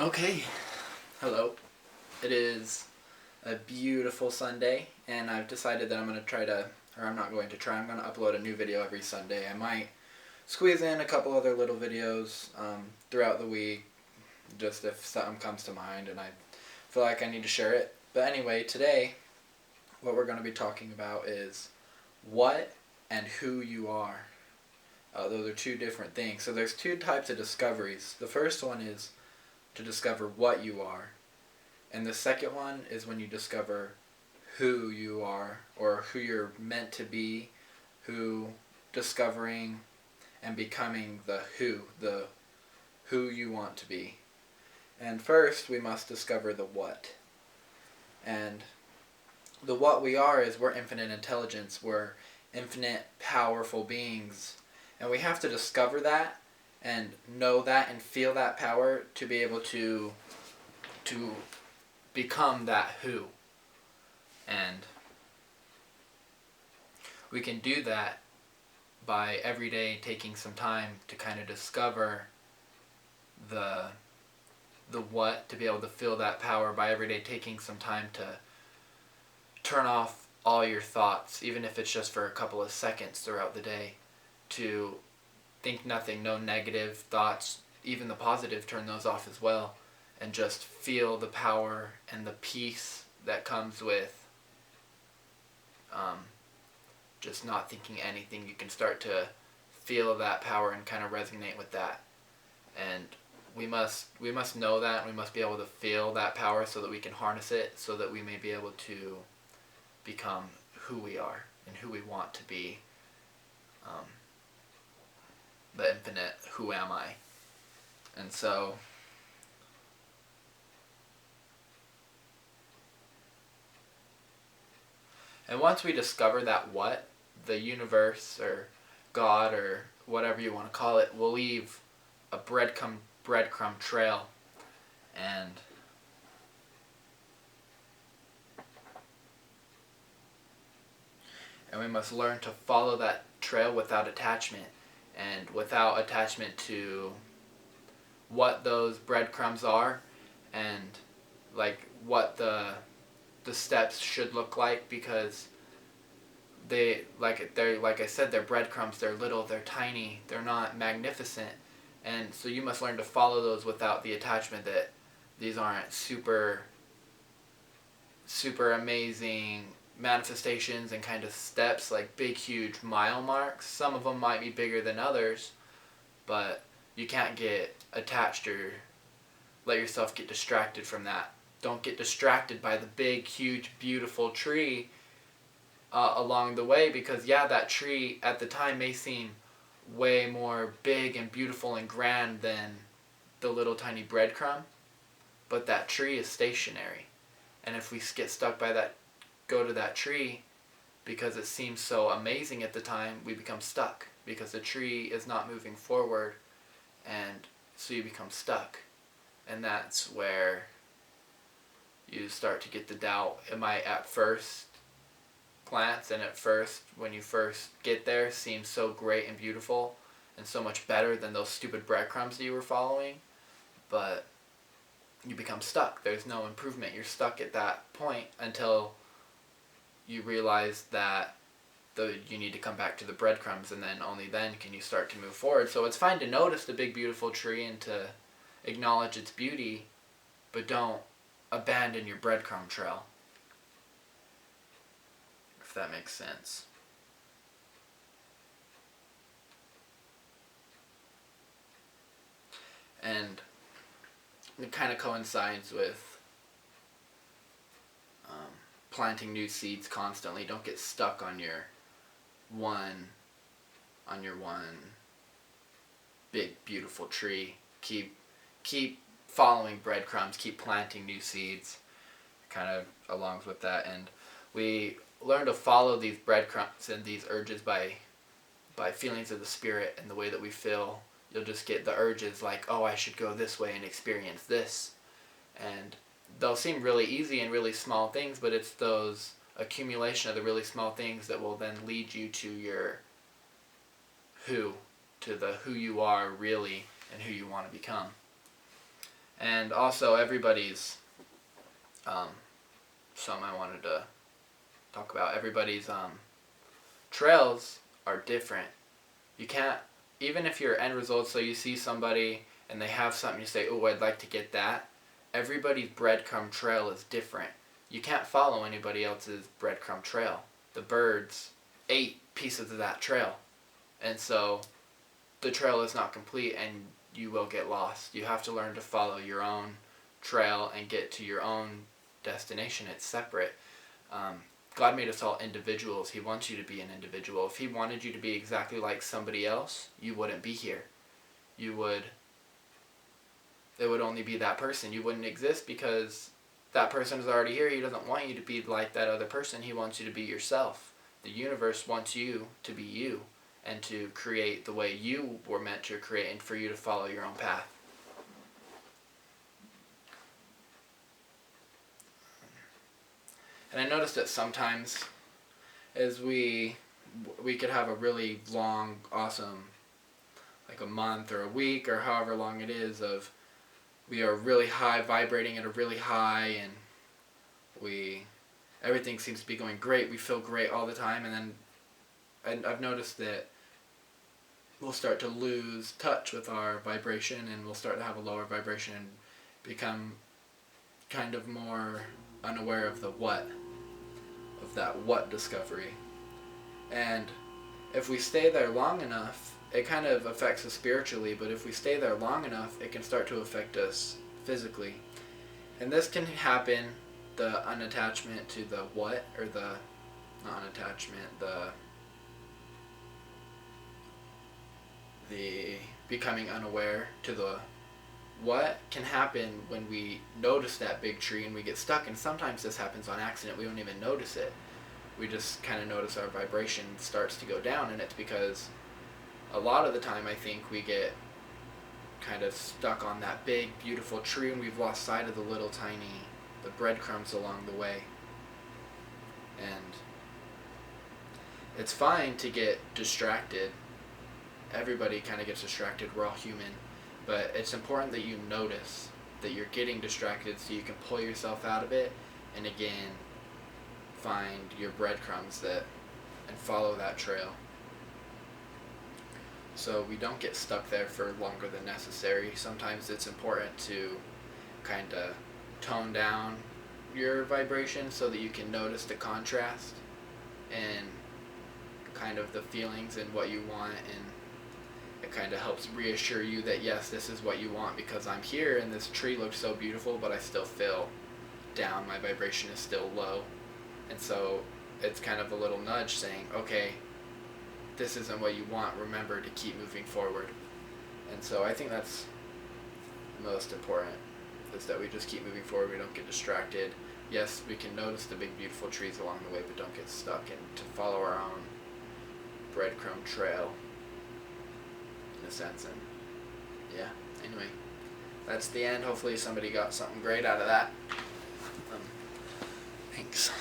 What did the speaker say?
Okay, hello. It is a beautiful Sunday, and I've decided that I'm going to I'm not going to try, I'm going to upload a new video every Sunday. I might squeeze in a couple other little videos throughout the week, just if something comes to mind and I feel like I need to share it. But anyway, today, what we're going to be talking about is what and who you are. Those are two different things. So there's two types of discoveries. The first one is to discover what you are. And the second one is when you discover who you are or who you're meant to be, discovering and becoming the who you want to be. And first we must discover the what. And the what we are is we're infinite intelligence, we're infinite powerful beings. And we have to discover that and know that and feel that power to be able to become that who. And we can do that by every day taking some time to kind of discover the what, to be able to feel that power, by every day taking some time to turn off all your thoughts, even if it's just for a couple of seconds throughout the day, to think nothing, no negative thoughts, even the positive, turn those off as well, and just feel the power and the peace that comes with just not thinking anything. You can start to feel that power and kind of resonate with that. And we must know that, and we must be able to feel that power so that we can harness it, so that we may be able to become who we are and who we want to be. The infinite who am I. And so once we discover that what, the universe or God or whatever you want to call it will leave a breadcrumb trail. And we must learn to follow that trail without attachment, and without attachment to what those breadcrumbs are, and like what the steps should look like, because they're like I said, they're breadcrumbs. They're little, they're tiny, they're not magnificent. And so you must learn to follow those without the attachment that these aren't super amazing manifestations and kind of steps, like big huge mile marks. Some of them might be bigger than others, but you can't get attached or let yourself get distracted from that. Don't get distracted by the big huge beautiful tree along the way, because that tree at the time may seem way more big and beautiful and grand than the little tiny breadcrumb, but that tree is stationary. And if we get stuck by that, go to that tree, because it seems so amazing at the time, we become stuck because the tree is not moving forward, and so you become stuck. And that's where you start to get the doubt. It might at first glance, and at first when you first get there, seem so great and beautiful and so much better than those stupid breadcrumbs that you were following, but you become stuck. There's no improvement. You're stuck at that point until you realize that you need to come back to the breadcrumbs, and then only then can you start to move forward. So it's fine to notice the big beautiful tree and to acknowledge its beauty, but don't abandon your breadcrumb trail, if that makes sense. And it kind of coincides with planting new seeds constantly. Don't get stuck on your one big beautiful tree. Keep following breadcrumbs. Keep planting new seeds. Kind of along with that, and we learn to follow these breadcrumbs and these urges by feelings of the spirit and the way that we feel. You'll just get the urges like, oh, I should go this way and experience this. And they'll seem really easy and really small things, but it's those accumulation of the really small things that will then lead you to your to the who you are really and who you want to become. And also everybody's, something I wanted to talk about, everybody's trails are different. You can't, even if your end result, so you see somebody and they have something, you say, oh, I'd like to get that. Everybody's breadcrumb trail is different. You can't follow anybody else's breadcrumb trail. The birds ate pieces of that trail. And so the trail is not complete and you will get lost. You have to learn to follow your own trail and get to your own destination. It's separate. God made us all individuals. He wants you to be an individual. If he wanted you to be exactly like somebody else, you wouldn't be here. It would only be that person. You wouldn't exist because that person is already here. He doesn't want you to be like that other person. He wants you to be yourself. The universe wants you to be you and to create the way you were meant to create and for you to follow your own path. And I noticed that sometimes as we could have a really long, awesome, like a month or a week or however long it is, of we are really high, vibrating at a really high, and everything seems to be going great. We feel great all the time, and then I've noticed that we'll start to lose touch with our vibration, and we'll start to have a lower vibration and become kind of more unaware of the what, of that what discovery. And if we stay there long enough, it kind of affects us spiritually, but if we stay there long enough, it can start to affect us physically. And this can happen, the unattachment to the what, or the, not unattachment, the becoming unaware to the what can happen when we notice that big tree and we get stuck. And sometimes this happens on accident. We don't even notice it. We just kind of notice our vibration starts to go down, and it's because a lot of the time I think we get kind of stuck on that big, beautiful tree, and we've lost sight of the little tiny, the breadcrumbs along the way. And it's fine to get distracted. Everybody kind of gets distracted. We're all human. But it's important that you notice that you're getting distracted so you can pull yourself out of it and again find your breadcrumbs and follow that trail. So we don't get stuck there for longer than necessary. Sometimes it's important to kind of tone down your vibration so that you can notice the contrast and kind of the feelings and what you want, and it kind of helps reassure you that yes, this is what you want because I'm here and this tree looks so beautiful, but I still feel down, my vibration is still low. And so it's kind of a little nudge saying, okay, this isn't what you want, remember to keep moving forward. And so I think that's most important, is that we just keep moving forward, we don't get distracted. Yes, we can notice the big beautiful trees along the way, but don't get stuck, and to follow our own breadcrumb trail in a sense. And yeah, anyway, that's the end. Hopefully somebody got something great out of that. Thanks.